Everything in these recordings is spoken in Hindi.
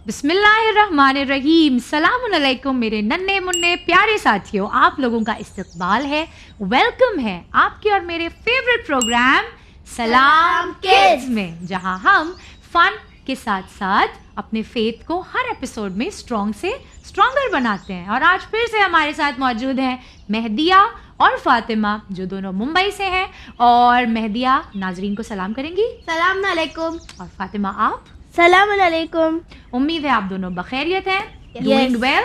बिस्मिल्लाहिर्रहमानिर्रहीम। सलामुन अलैकुम मेरे नन्हे मुन्ने प्यारे साथियों, आप लोगों का इस्तकबाल है, वेलकम है आपके और मेरे फेवरेट प्रोग्राम सलाम किड्स में, जहां हम फन के साथ साथ अपने फेथ को हर एपिसोड में स्ट्रॉन्ग से स्ट्रॉन्गर बनाते हैं। और आज फिर से हमारे साथ मौजूद हैं मेहदिया और फातिमा, जो दोनों मुंबई से हैं। और मेहदिया नाजरीन को सलाम करेंगी। सलाम अलैकुम। और फातिमा आप? सलाम अलैकुम। उम्मीद है आप दोनों बखैरियत हैं, Yes. Doing well,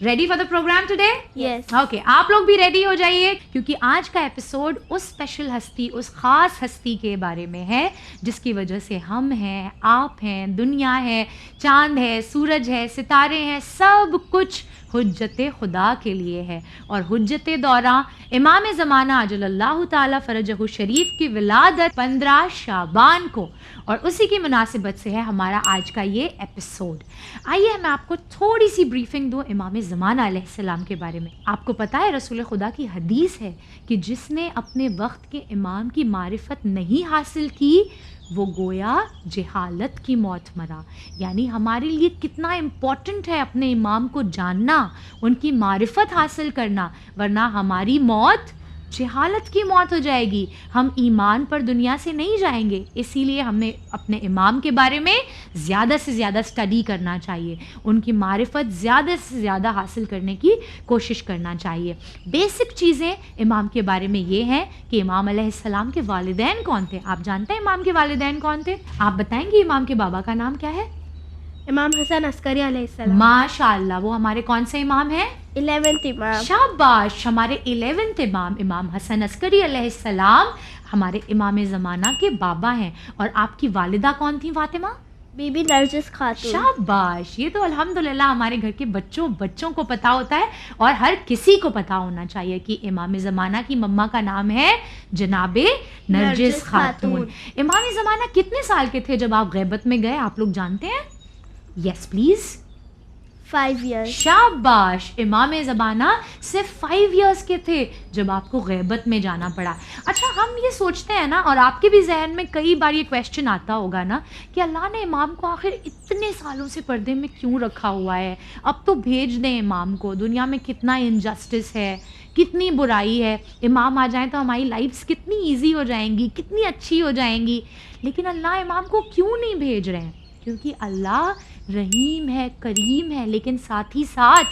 ready for the programme today? Yes. Okay, आप लोग भी रेडी हो जाइए, क्योंकि आज का एपिसोड उस स्पेशल हस्ती, उस खास हस्ती के बारे में है जिसकी वजह से हम हैं, आप हैं, दुनिया है, चांद है, सूरज है, सितारे हैं, सब कुछ हुज्जते खुदा के लिए है। और हुज्जते दौरा इमाम ज़माना अजलल्लाहु ताला फ़रजहु शरीफ की विलादत 15 शाबान को, और उसी की मुनासिबत से है हमारा आज का ये एपिसोड। आइए मैं आपको थोड़ी सी ब्रीफिंग दूँ इमाम ज़माना अलैहिस्सलाम के बारे में। आपको पता है रसूल खुदा की हदीस है कि जिसने अपने वक्त के इमाम की मारिफत नहीं हासिल की वो गोया जहालत की मौत मरा। यानी हमारे लिए कितना इम्पॉर्टेंट है अपने इमाम को जानना, उनकी मारिफत हासिल करना, वरना हमारी मौत जहालत की मौत हो जाएगी, हम ईमान पर दुनिया से नहीं जाएंगे। इसीलिए हमें अपने इमाम के बारे में ज़्यादा से ज़्यादा स्टडी करना चाहिए, उनकी मारिफत ज़्यादा से ज़्यादा हासिल करने की कोशिश करना चाहिए। बेसिक चीज़ें इमाम के बारे में ये हैं कि इमाम अलैहिस्सलाम के वालिदैन कौन थे। आप जानते हैं इमाम के वालिदैन कौन थे? आप बताएंगे इमाम के बाबा का नाम क्या है? इमाम हसन अस्करी अलैहिस्सलाम। माशाअल्लाह, वो हमारे कौन से इमाम हैं? 11th इमाम। शाबाश, हमारे 11th इमाम इमाम हसन अस्करी अलैहिस्सलाम हमारे इमाम ज़माना के बाबा हैं। और आपकी वालिदा कौन थी फातिमा? बीबी नरजिस खातून। शाबाश, ये तो अल्हम्दुलिल्लाह हमारे घर के बच्चों को पता होता है, और हर किसी को पता होना चाहिए कि इमाम ज़माना की मम्मा का नाम है जनाबे नरजिस खातून। इमाम ज़माना कितने साल के थे जब आप गैबत में गए, आप लोग जानते हैं? Yes please. 5 years। शाबाश, इमाम ज़माना सिर्फ 5 years के थे जब आपको गैबत में जाना पड़ा। अच्छा, हम ये सोचते हैं ना, और आपके भी जहन में कई बार ये क्वेश्चन आता होगा ना, कि अल्लाह ने इमाम को आखिर इतने सालों से पर्दे में क्यों रखा हुआ है? अब तो भेज दें इमाम को, दुनिया में कितना इनजस्टिस है, कितनी बुराई है, इमाम आ जाएं तो हमारी लाइफ्स कितनी ईजी हो जाएंगी, कितनी अच्छी हो जाएंगी। लेकिन अल्लाह इमाम को क्यों नहीं भेज रहे हैं? क्योंकि अल्लाह रहीम है, करीम है, लेकिन साथ ही साथ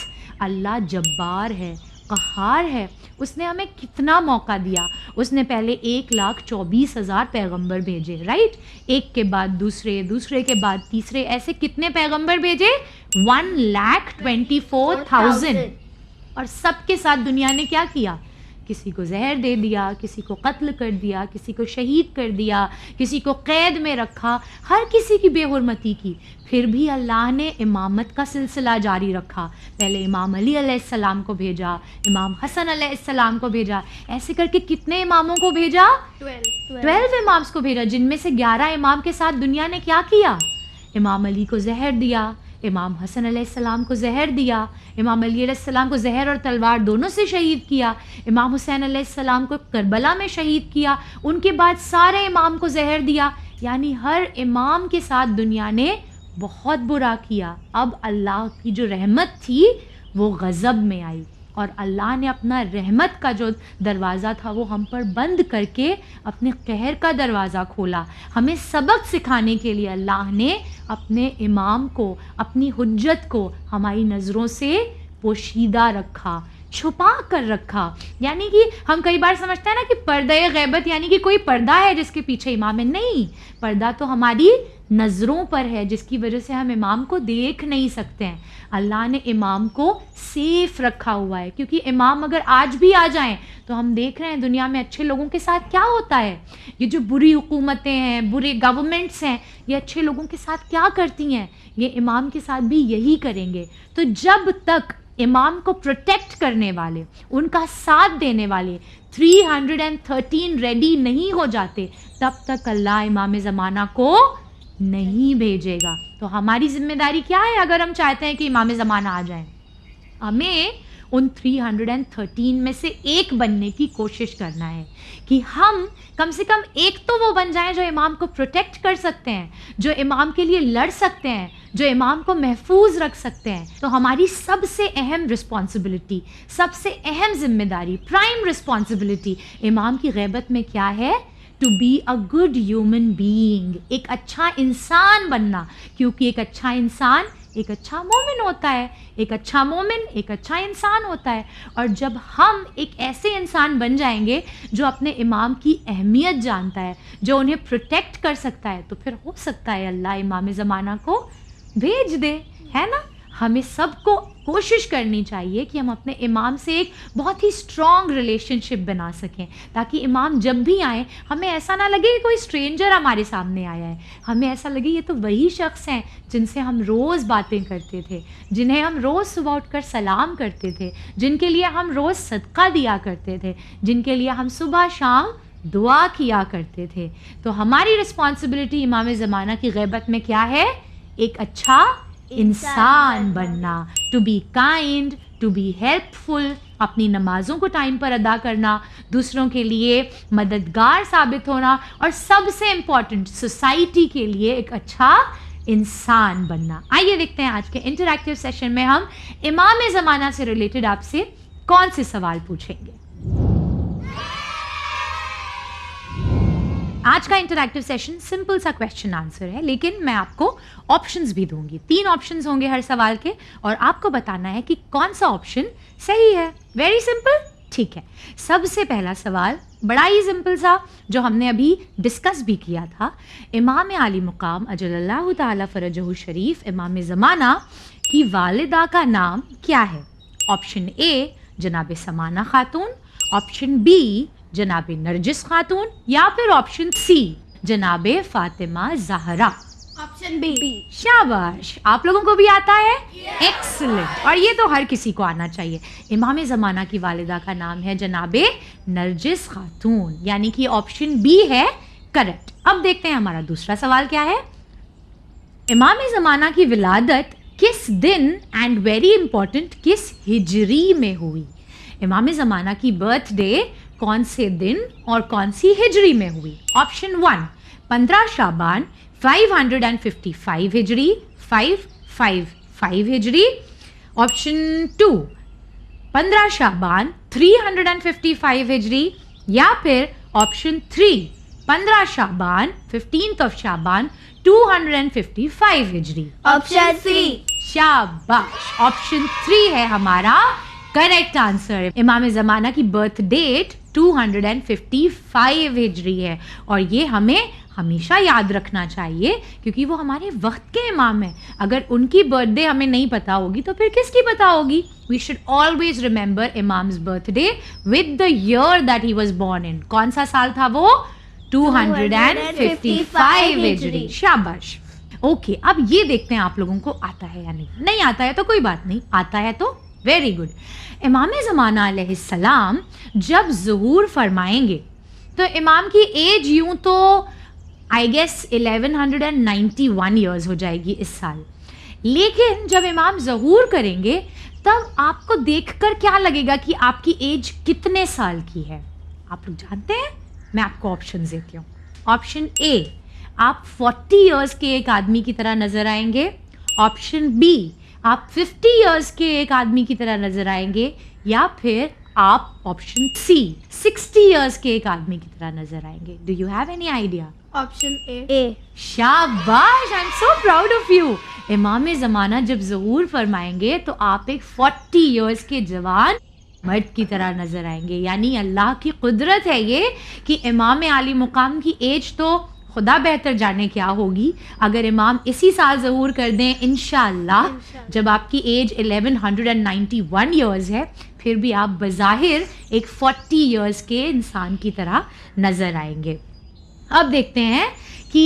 अल्लाह जब्बार है, क़हार है। उसने हमें कितना मौका दिया। उसने पहले 1,24,000 पैगंबर भेजे, राइट? एक के बाद दूसरे, दूसरे के बाद तीसरे, ऐसे कितने पैगंबर भेजे? 1,24,000। और सबके साथ दुनिया ने क्या किया? किसी को जहर दे दिया, किसी को कत्ल कर दिया, किसी को शहीद कर दिया, किसी को कैद में रखा, हर किसी की बेहुरमती की। फिर भी अल्लाह ने इमामत का सिलसिला जारी रखा। पहले इमाम अली अलैहिस्सलाम को भेजा, इमाम हसन अलैहिस्सलाम को भेजा, ऐसे करके कितने इमामों को भेजा? 12 इमाम्स को भेजा, जिनमें से 11 इमाम के साथ दुनिया ने क्या किया? इमाम अली को जहर दिया, इमाम हसन अलैहिस्सलाम को जहर दिया, इमाम अली अलैहिस्सलाम को जहर और तलवार दोनों से शहीद किया, इमाम हुसैन अलैहिस्सलाम को करबला में शहीद किया, उनके बाद सारे इमाम को जहर दिया। यानी हर इमाम के साथ दुनिया ने बहुत बुरा किया। अब अल्लाह की जो रहमत थी वो गज़ब में आई, और अल्लाह ने अपना रहमत का जो दरवाज़ा था वो हम पर बंद करके अपने कहर का दरवाज़ा खोला। हमें सबक सिखाने के लिए अल्लाह ने अपने इमाम को, अपनी हुज्जत को हमारी नज़रों से पोशीदा रखा, छुपा कर रखा। यानी कि हम कई बार समझते हैं ना कि पर्दा गैबत यानी कि कोई पर्दा है जिसके पीछे इमाम है। नहीं, पर्दा तो हमारी नज़रों पर है, जिसकी वजह से हम इमाम को देख नहीं सकते हैं। अल्लाह ने इमाम को सेफ रखा हुआ है, क्योंकि इमाम अगर आज भी आ जाएं तो हम देख रहे हैं दुनिया में अच्छे लोगों के साथ क्या होता है। ये जो बुरी हुकूमतें हैं, बुरे गवर्नमेंट्स हैं, ये अच्छे लोगों के साथ क्या करती हैं, ये इमाम के साथ भी यही करेंगे। तो जब तक इमाम को प्रोटेक्ट करने वाले, उनका साथ देने वाले 313 रेडी नहीं हो जाते, तब तक अल्लाह इमाम ज़माना को नहीं भेजेगा। तो हमारी जिम्मेदारी क्या है अगर हम चाहते हैं कि इमाम ज़माना आ जाए? हमें उन 313 में से एक बनने की कोशिश करना है, कि हम कम से कम एक तो वो बन जाएं जो इमाम को प्रोटेक्ट कर सकते हैं, जो इमाम के लिए लड़ सकते हैं, जो इमाम को महफूज रख सकते हैं। तो हमारी सबसे अहम रिस्पॉन्सिबिलिटी, सबसे अहम जिम्मेदारी, प्राइम रिस्पॉन्सिबिलिटी इमाम की गैबत में क्या है? To be a good human being, एक अच्छा इंसान बनना, क्योंकि एक अच्छा इंसान एक अच्छा मोमिन होता है, एक अच्छा मोमिन एक अच्छा इंसान होता है। और जब हम एक ऐसे इंसान बन जाएंगे जो अपने इमाम की अहमियत जानता है, जो उन्हें प्रोटेक्ट कर सकता है, तो फिर हो सकता है अल्लाह इमाम ज़माना को भेज दे, है ना। हमें सबको कोशिश करनी चाहिए कि हम अपने इमाम से एक बहुत ही स्ट्रॉन्ग रिलेशनशिप बना सकें, ताकि इमाम जब भी आए हमें ऐसा ना लगे कि कोई स्ट्रेंजर हमारे सामने आया है, हमें ऐसा लगे ये तो वही शख्स हैं जिनसे हम रोज़ बातें करते थे, जिन्हें हम रोज़ सुबह उठकर सलाम करते थे, जिनके लिए हम रोज़ सदका दिया करते थे, जिनके लिए हम सुबह शाम दुआ किया करते थे। तो हमारी रिस्पॉन्सिबिलिटी इमाम ज़माना की गैबत में क्या है? एक अच्छा इंसान बनना, to be kind, to be helpful, अपनी नमाज़ों को टाइम पर अदा करना, दूसरों के लिए मददगार साबित होना, और सबसे इम्पॉर्टेंट सोसाइटी के लिए एक अच्छा इंसान बनना। आइए देखते हैं आज के इंटरैक्टिव सेशन में हम इमाम ज़माना से रिलेटेड आपसे कौन से सवाल पूछेंगे। आज का इंटरैक्टिव सेशन सिंपल सा क्वेश्चन आंसर है, लेकिन मैं आपको ऑप्शंस भी दूंगी। 3 ऑप्शंस होंगे हर सवाल के, और आपको बताना है कि कौन सा ऑप्शन सही है। वेरी सिंपल, ठीक है। सबसे पहला सवाल बड़ा ही सिंपल सा, जो हमने अभी डिस्कस भी किया था। इमाम आली मुकाम अजलल्लाहु ताला फरजहु शरीफ इमाम ज़माना की वालिदा का नाम क्या है? ऑप्शन ए जनाब समाना खातून, ऑप्शन बी जनाब नरजिस खातून, या फिर ऑप्शन सी जनाब फातिमा ज़हरा। Option B. शाबाश, आप लोगों को भी आता है? एक्सीलेंट। और ये तो हर किसी को आना चाहिए। इमाम ज़माना की वालिदा का नाम है जनाब नरजिस खातून, यानी कि ऑप्शन बी है करेक्ट। अब देखते हैं हमारा दूसरा सवाल क्या है। इमाम ज़माना की विलादत किस दिन एंड वेरी इंपॉर्टेंट किस हिजरी में हुई? इमाम ज़माना की बर्थडे कौन से दिन और कौन सी हिजरी में हुई? ऑप्शन 1 15 शाबान 555 हिजरी 555 हिजरी, ऑप्शन 2 15 शाबान 355 हिजरी, या फिर ऑप्शन 3 15 शाबान 15th of शाबान 255 हिजरी। Option C. शाबाश, ऑप्शन 3 है हमारा करेक्ट आंसर। इमाम ज़माना की बर्थ डेट 255 हिजरी है, और ये हमें हमेशा याद रखना चाहिए, क्योंकि वो हमारे वक्त के इमाम हैं। अगर उनकी बर्थडे हमें नहीं पता होगी तो फिर किसकी पता होगी? We should always remember imam's birthday with the year that he was born in. कौन सा साल था वो? 255 हिजरी। शाबाश। ओके, अब ये देखते हैं आप लोगों को आता है या नहीं। नहीं आता है तो कोई बात नहीं, आता है तो वेरी गुड। इमाम ज़माना अलैहिस्सलाम जब ज़ुहूर फरमाएंगे तो इमाम की एज यूं तो आई गेस 1191 ईयर्स हो जाएगी इस साल, लेकिन जब इमाम ज़हूर करेंगे तब आपको देखकर क्या लगेगा कि आपकी एज कितने साल की है? आप लोग जानते हैं? मैं आपको ऑप्शन देती हूँ। ऑप्शन ए, आप 40 ईयर्स के एक आदमी की तरह नजर आएंगे, ऑप्शन बी आप 50 ईयर्स के एक आदमी की तरह नजर आएंगे, या फिर आप ऑप्शन सी 60 ईयर्स के एक आदमी की तरह नजर आएंगे। Do you have any idea? Option A. शाबाश, I am so proud of you. इमाम ज़माना जब ज़हूर फरमाएंगे तो आप एक 40 ईयर्स के जवान मर्द की तरह नजर आएंगे। यानी अल्लाह की कुदरत है ये कि इमाम आली मुकाम की एज तो खुदा बेहतर जाने क्या होगी, अगर इमाम इसी साल ज़हूर कर दें इंशाअल्लाह, जब आपकी एज 1191 ईयर्स है, फिर भी आप बज़ाहिर एक 40 ईयर्स के इंसान की तरह नज़र आएंगे। अब देखते हैं कि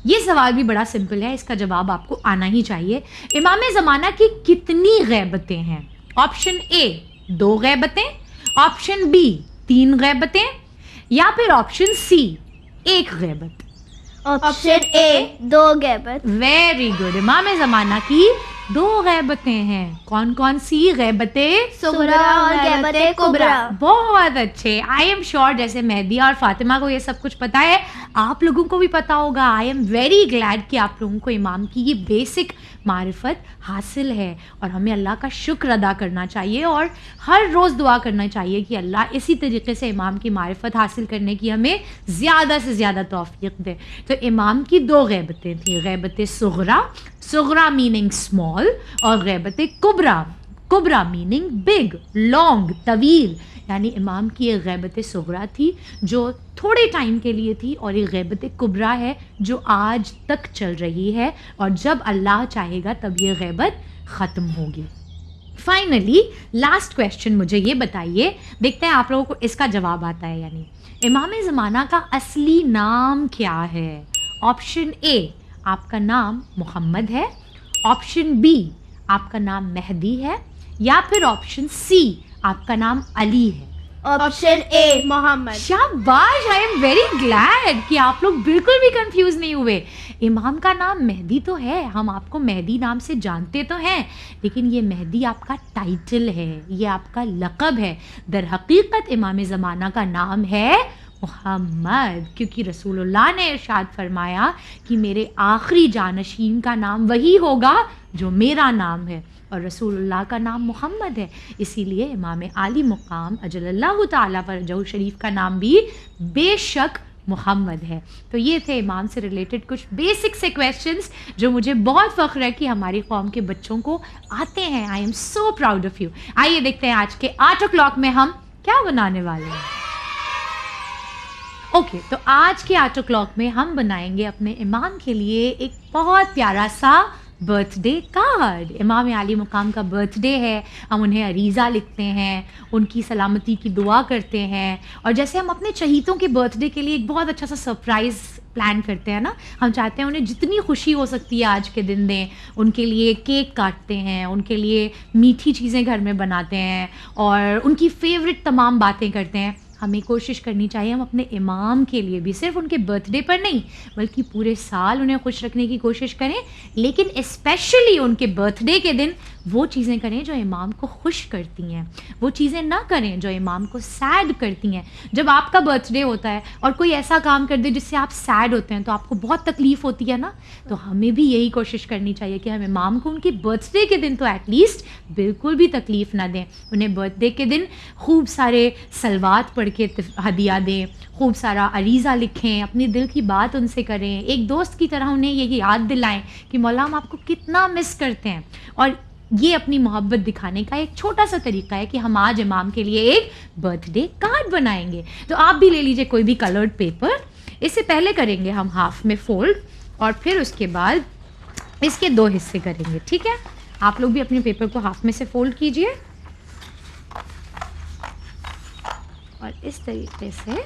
ये सवाल भी बड़ा सिंपल है, इसका जवाब आपको आना ही चाहिए। इमाम ज़माना की कितनी गैबतें हैं? ऑप्शन ए 2 गैबतें, ऑप्शन बी 3 गैबतें, या फिर ऑप्शन सी 1 गैबत। ऑप्शन ए 2 गैबत। Very good. इमाम ज़माना की 2 गैबतें हैं। कौन कौन सी? गैबतें सुगरा और गैबते कुबरा। बहुत अच्छे। आई एम श्योर जैसे मेहदी और फातिमा को ये सब कुछ पता है, आप लोगों को भी पता होगा। आई एम वेरी ग्लैड कि आप लोगों को इमाम की ये बेसिक मारिफत हासिल है, और हमें अल्लाह का शुक्र अदा करना चाहिए और हर रोज़ दुआ करना चाहिए कि अल्लाह इसी तरीके से इमाम की मारिफत हासिल करने की हमें ज़्यादा से ज़्यादा तौफीक दे। तो इमाम की 2 गैबतें थी, गैबत सुगरा, सुगरा मीनिंग स्मॉल, और गैबत कुबरा, कुबरा मीनिंग बिग, लॉन्ग, तवील। यानी इमाम की एक गैबत सुगरा थी जो थोड़े टाइम के लिए थी, और एक गैबत कुबरा है जो आज तक चल रही है, और जब अल्लाह चाहेगा तब ये गैबत ख़त्म होगी। फाइनली लास्ट क्वेश्चन मुझे ये बताइए, देखते हैं आप लोगों को इसका जवाब आता है यानी। इमाम ज़माना का असली नाम क्या है? ऑप्शन ए, आपका नाम मोहम्मद है। ऑप्शन बी, आपका नाम मेहदी है। या फिर ऑप्शन सी, आपका नाम अली है। Option A, Mohammad. शाबाश, आई एम वेरी ग्लैड कि आप लोग बिल्कुल भी कंफ्यूज नहीं हुए। इमाम का नाम मेहदी तो है, हम आपको मेहदी नाम से जानते तो हैं, लेकिन ये मेहदी आपका टाइटल है, ये आपका लक़ब है। दर हकीकत इमाम ज़माना का नाम है मोहम्मद, क्योंकि रसूलुल्लाह ने इरशाद फरमाया कि मेरे आखिरी जानशीन का नाम वही होगा जो मेरा नाम है, और रसूलुल्लाह का नाम मोहम्मद है। इसीलिए इमाम आली मुकाम अजलल्लाहु ताला फरजहु शरीफ का नाम भी बेशक मोहम्मद है। तो ये थे इमाम से रिलेटेड कुछ बेसिक से क्वेश्चंस जो मुझे बहुत फ़ख्र है कि हमारी कौम के बच्चों को आते हैं। आई am so proud of you. आइए देखते हैं आज के 8 o'clock में हम क्या बनाने वाले हैं। ओके, तो आज के 8 o'clock में हम बनाएंगे अपने इमाम के लिए एक बहुत प्यारा सा बर्थडे कार्ड। इमाम आली मुकाम का बर्थडे है, हम उन्हें अरीज़ा लिखते हैं, उनकी सलामती की दुआ करते हैं, और जैसे हम अपने चहीतों के बर्थडे के लिए एक बहुत अच्छा सा सरप्राइज़ प्लान करते हैं ना, हम चाहते हैं उन्हें जितनी खुशी हो सकती है आज के दिन दें, उनके लिए केक काटते हैं, उनके लिए मीठी चीज़ें घर में बनाते हैं, और उनकी फेवरेट तमाम बातें करते हैं। हमें कोशिश करनी चाहिए हम अपने इमाम के लिए भी सिर्फ उनके बर्थडे पर नहीं बल्कि पूरे साल उन्हें खुश रखने की कोशिश करें, लेकिन स्पेशली उनके बर्थडे के दिन वो चीज़ें करें जो इमाम को खुश करती हैं, वो चीज़ें ना करें जो इमाम को सैड करती हैं। जब आपका बर्थडे होता है और कोई ऐसा काम कर दे जिससे आप सैड होते हैं तो आपको बहुत तकलीफ़ होती है ना, तो हमें भी यही कोशिश करनी चाहिए कि हम इमाम को उनके बर्थडे के दिन तो एटलीस्ट बिल्कुल भी तकलीफ़ ना दें। उन्हें बर्थडे के दिन खूब सारे सलवात पढ़ के हदिया दें, खूब सारा अरीज़ा लिखें, अपने दिल की बात उनसे करें, एक दोस्त की तरह उन्हें ये याद दिलाएं कि मौला हम आपको कितना मिस करते हैं। और ये अपनी मोहब्बत दिखाने का एक छोटा सा तरीका है कि हम आज इमाम के लिए एक बर्थडे कार्ड बनाएंगे। तो आप भी ले लीजिए कोई भी कलर्ड पेपर। इससे पहले करेंगे हम हाफ में फोल्ड, और फिर उसके बाद इसके 2 हिस्से करेंगे। ठीक है, आप लोग भी अपने पेपर को हाफ में से फोल्ड कीजिए और इस तरीके से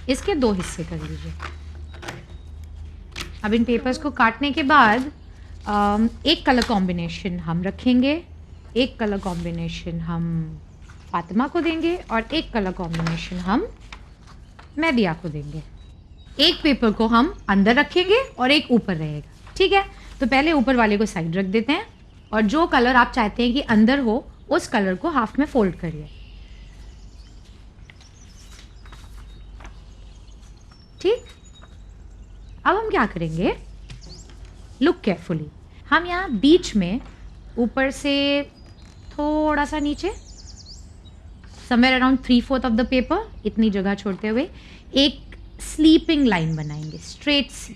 इसके 2 हिस्से कर लीजिए। अब इन पेपर्स को काटने के बाद एक कलर कॉम्बिनेशन हम रखेंगे, एक कलर कॉम्बिनेशन हम फातिमा को देंगे, और एक कलर कॉम्बिनेशन हम मेहदिया को देंगे। एक पेपर को हम अंदर रखेंगे और एक ऊपर रहेगा। ठीक है, तो पहले ऊपर वाले को साइड रख देते हैं, और जो कलर आप चाहते हैं कि अंदर हो उस कलर को हाफ में फोल्ड करिए। ठीक, अब हम क्या करेंगे, लुक केयरफुली, हम यहाँ बीच में ऊपर से थोड़ा सा नीचे somewhere around 3/4 of the paper, इतनी जगह छोड़ते हुए एक स्लीपिंग लाइन बनाएंगे, स्ट्रेट सी।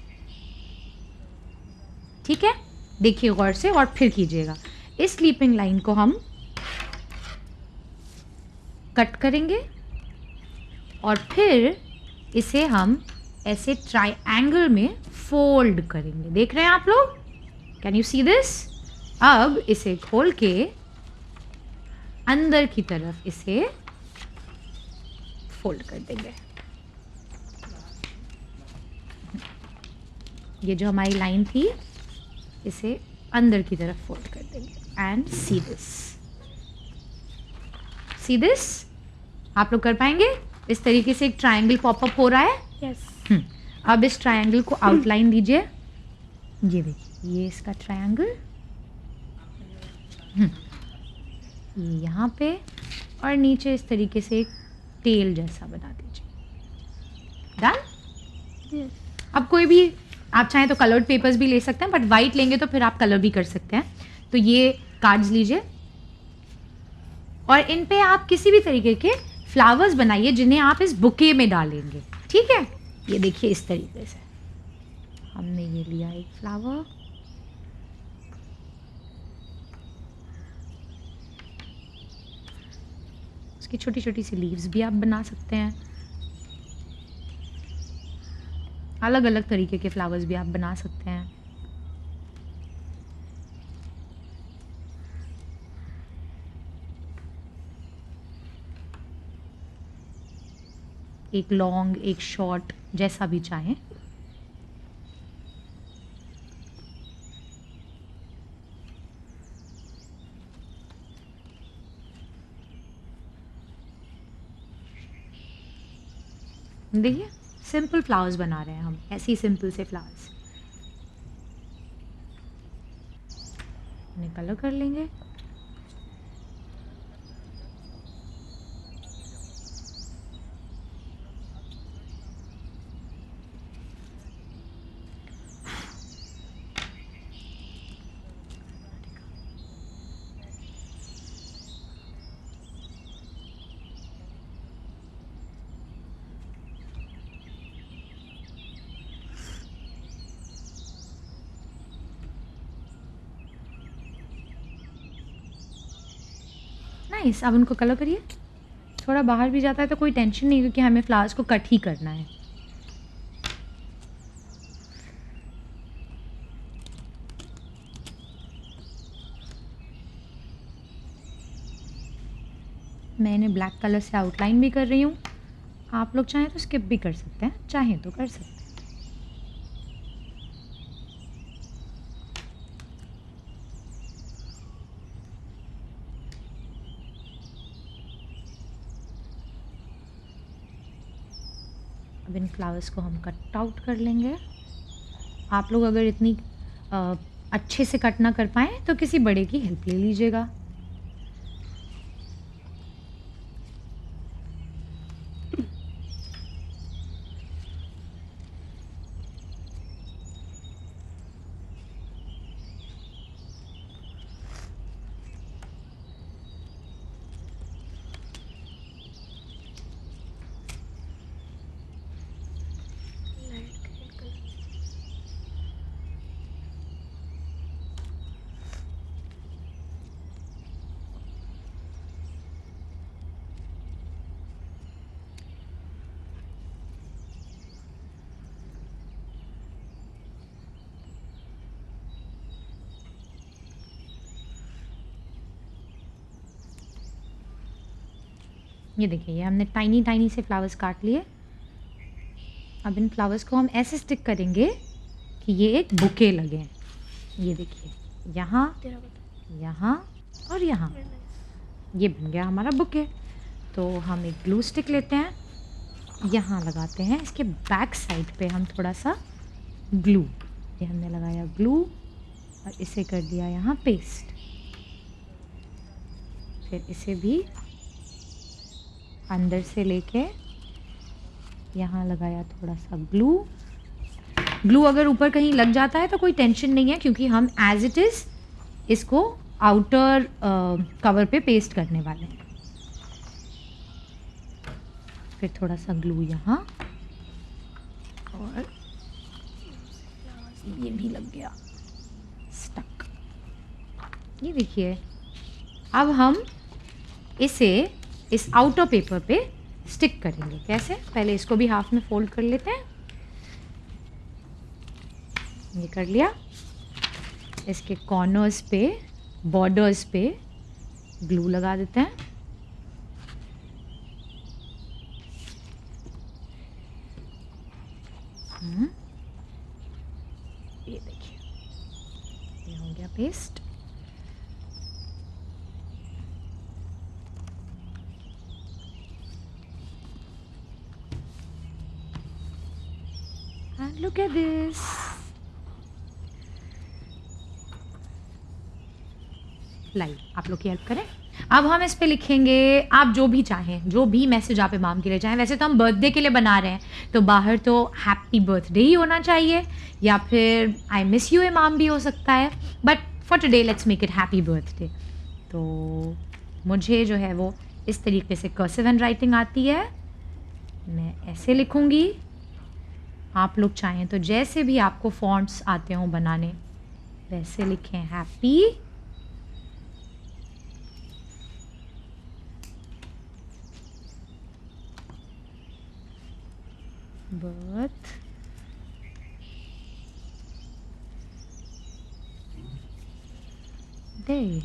ठीक है, देखिए गौर से और फिर कीजिएगा। इस स्लीपिंग लाइन को हम कट करेंगे और फिर इसे हम ऐसे ट्रायंगल में फोल्ड करेंगे। देख रहे हैं आप लोग, कैन यू सी दिस? अब इसे खोल के अंदर की तरफ इसे फोल्ड कर देंगे। ये जो हमारी लाइन थी इसे अंदर की तरफ फोल्ड कर देंगे and see this, see this. आप लोग कर पाएंगे? इस तरीके से एक ट्रायंगल पॉपअप हो रहा है। यस। अब इस ट्रायंगल को आउटलाइन दीजिए। ये देखिए, ये इसका ट्रायंगल, ये यहाँ पे और नीचे इस तरीके से एक टेल जैसा बना दीजिए। डन। अब कोई भी आप चाहें तो कलर्ड पेपर्स भी ले सकते हैं, बट वाइट लेंगे तो फिर आप कलर भी कर सकते हैं। तो ये कार्ड्स लीजिए और इन पे आप किसी भी तरीके के फ्लावर्स बनाइए जिन्हें आप इस बुके में डालेंगे। ठीक है, ये देखिए इस तरीके से हमने ये लिया एक फ्लावर, उसकी छोटी छोटी सी लीव्स भी आप बना सकते हैं। अलग अलग तरीके के फ्लावर्स भी आप बना सकते हैं। एक लॉन्ग, एक शॉर्ट, जैसा भी चाहें। देखिए सिंपल फ्लावर्स बना रहे हैं हम, ऐसे ही सिंपल से फ्लावर्स। उन्हें कलर कर लेंगे। नाइस। अब उनको कलर करिए। थोड़ा बाहर भी जाता है तो कोई टेंशन नहीं, क्योंकि हमें फ्लावर्स को कट ही करना है। मैं इन्हें ब्लैक कलर से आउटलाइन भी कर रही हूँ। आप लोग चाहें तो स्किप भी कर सकते हैं, चाहें तो कर सकते हैं। अब इन फ्लावर्स को हम कट आउट कर लेंगे। आप लोग अगर इतनी अच्छे से कट ना कर पाएँ तो किसी बड़े की हेल्प ले लीजिएगा। ये देखिए, ये हमने टाइनी टाइनी से फ्लावर्स काट लिए। अब इन फ्लावर्स को हम ऐसे स्टिक करेंगे कि ये एक बुके लगे। ये देखिए, यहाँ, यहाँ और यहाँ, ये बन गया हमारा बुके। तो हम एक ग्लू स्टिक लेते हैं, यहाँ लगाते हैं। इसके बैक साइड पे हम थोड़ा सा ग्लू, ये हमने लगाया ग्लू और इसे कर दिया यहाँ पेस्ट। फिर इसे भी अंदर से लेके यहाँ लगाया थोड़ा सा ग्लू। ग्लू अगर ऊपर कहीं लग जाता है तो कोई टेंशन नहीं है, क्योंकि हम एज इट इज़ इसको आउटर कवर पे पेस्ट करने वाले हैं। फिर थोड़ा सा ग्लू यहाँ, और ये भी लग गया स्टक। ये देखिए, अब हम इसे इस आउटर पेपर पे स्टिक करेंगे। कैसे? पहले इसको भी हाफ में फोल्ड कर लेते हैं। ये कर लिया। इसके कॉर्नर्स पे, बॉर्डर्स पे ग्लू लगा देते हैं। ये देखिए, ये हो गया paste. And look at this. लाइए आप लोग की हेल्प करें। अब हम इस पे लिखेंगे आप जो भी चाहें, जो भी मैसेज आप इमाम के लिए चाहें। वैसे तो हम बर्थडे के लिए बना रहे हैं तो बाहर तो हैप्पी बर्थडे ही होना चाहिए, या फिर आई मिस यू इमाम भी हो सकता है, but for today let's make it happy birthday. तो मुझे जो है वो इस तरीके से कर्सिव हैंड राइटिंग आती है, मैं ऐसे लिखूँगी। आप लोग चाहें तो जैसे भी आपको फॉन्ट्स आते हों बनाने वैसे लिखें हैप्पी बर्थ डे।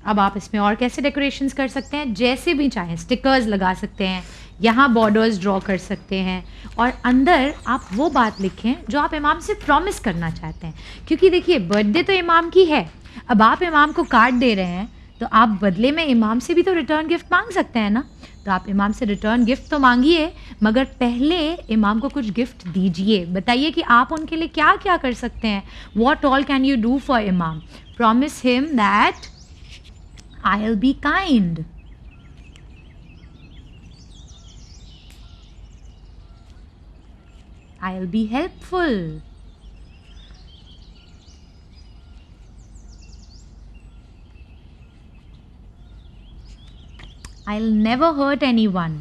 अब आप इसमें और कैसे डेकोरेशंस कर सकते हैं, जैसे भी चाहें, स्टिकर्स लगा सकते हैं, यहाँ बॉर्डर्स ड्रॉ कर सकते हैं, और अंदर आप वो बात लिखें जो आप इमाम से प्रॉमिस करना चाहते हैं। क्योंकि देखिए बर्थडे तो इमाम की है, अब आप इमाम को कार्ड दे रहे हैं तो आप बदले में इमाम से भी तो रिटर्न गिफ्ट मांग सकते हैं ना। तो आप इमाम से रिटर्न गिफ्ट तो मांगिए, मगर पहले इमाम को कुछ गिफ्ट दीजिए। बताइए कि आप उनके लिए क्या क्या कर सकते हैं, what all can you do for इमाम। Promise him that I'll be kind. I'll be helpful. I'll never hurt anyone.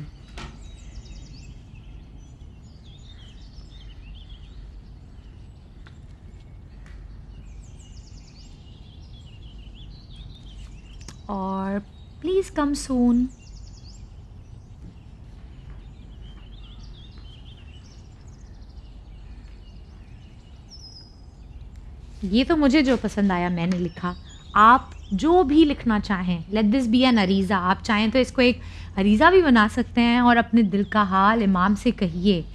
और प्लीज कम सून। ये तो मुझे जो पसंद आया मैंने लिखा। आप जो भी लिखना चाहें, लेट दिस बी एन अरीज़ा। आप चाहें तो इसको एक अरीज़ा भी बना सकते हैं और अपने दिल का हाल इमाम से कहिए।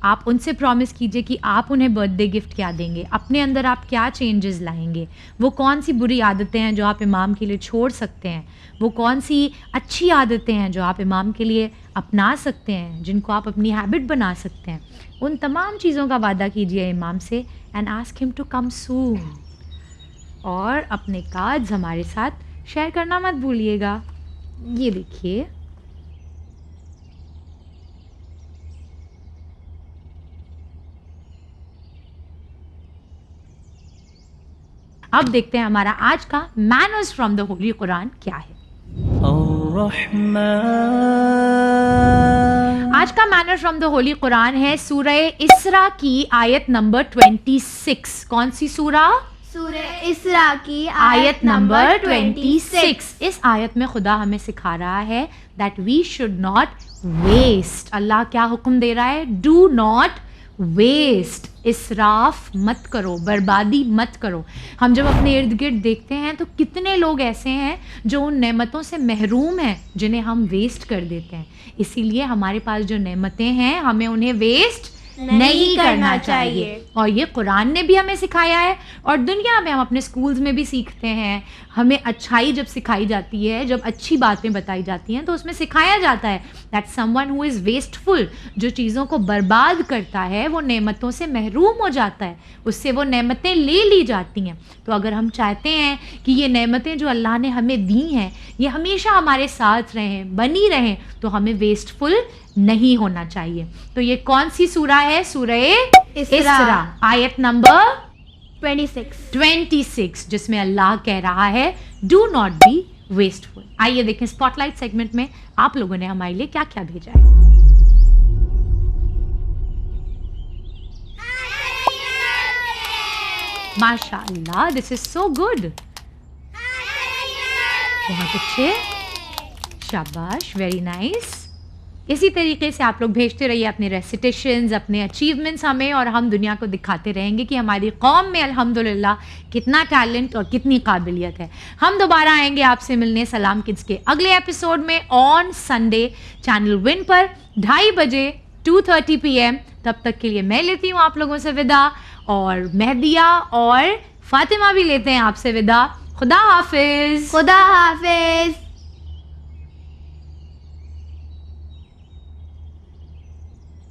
आप उनसे प्रॉमिस कीजिए कि आप उन्हें बर्थडे गिफ्ट क्या देंगे, अपने अंदर आप क्या चेंजेस लाएंगे, वो कौन सी बुरी आदतें हैं जो आप इमाम के लिए छोड़ सकते हैं, वो कौन सी अच्छी आदतें हैं जो आप इमाम के लिए अपना सकते हैं, जिनको आप अपनी हैबिट बना सकते हैं। उन तमाम चीज़ों का वादा कीजिए इमाम से and ask him to come soon. और अपने कार्ड्स हमारे साथ शेयर करना मत भूलिएगा। ये देखिए, अब देखते हैं हमारा आज का manners from the Holi Quran क्या है। आज का manner from the Holi Quran है सूरह इसरा की आयत नंबर 26। कौन सी सूरा? सूरह इसरा की आयत नंबर 26। इस आयत में खुदा हमें सिखा रहा है that we should not waste. Allah क्या हुक्म दे रहा है? Do not waste. इसराफ मत करो, बर्बादी मत करो। हम जब अपने इर्द गिर्द देखते हैं तो कितने लोग ऐसे हैं जो उन नेमतों से महरूम हैं जिन्हें हम वेस्ट कर देते हैं। इसीलिए हमारे पास जो नेमतें हैं हमें उन्हें वेस्ट नहीं करना चाहिए। और ये कुरान ने भी हमें सिखाया है और दुनिया में हम अपने स्कूल्स में भी सीखते हैं। हमें अच्छाई जब सिखाई जाती है, जब अच्छी बातें बताई जाती हैं तो उसमें सिखाया जाता है that someone who is wasteful, जो चीज़ों को बर्बाद करता है वो नेमतों से महरूम हो जाता है, उससे वो नेमतें ले ली जाती हैं। तो अगर हम चाहते हैं कि ये नेमतें जो अल्लाह ने हमें दी हैं ये हमेशा हमारे साथ रहें, बनी रहें, तो हमें वेस्टफुल नहीं होना चाहिए। तो ये कौन सी सूरा है? सूरह इसरा आयत नंबर 26, जिसमें अल्लाह कह रहा है डू नॉट बी वेस्टफुल। आइए देखें स्पॉटलाइट सेगमेंट में आप लोगों ने हमारे लिए क्या क्या भेजा है। माशाअल्लाह, दिस इज सो गुड। बहुत अच्छे, शाबाश, वेरी नाइस। इसी तरीके से आप लोग भेजते रहिए अपने रेसिटेशंस, अपने अचीवमेंट्स हमें, और हम दुनिया को दिखाते रहेंगे कि हमारी कौम में अल्हम्दुलिल्लाह कितना टैलेंट और कितनी काबिलियत है। हम दोबारा आएंगे आपसे मिलने सलाम किड्स के अगले एपिसोड में ऑन संडे चैनल विन पर 2:30 बजे 2:30 PM। तब तक के लिए मैं लेती हूँ आप लोगों से विदा, और मेहदिया और फातिमा भी लेते हैं आपसे विदा। खुदा हाफिज। खुदा हाफिज।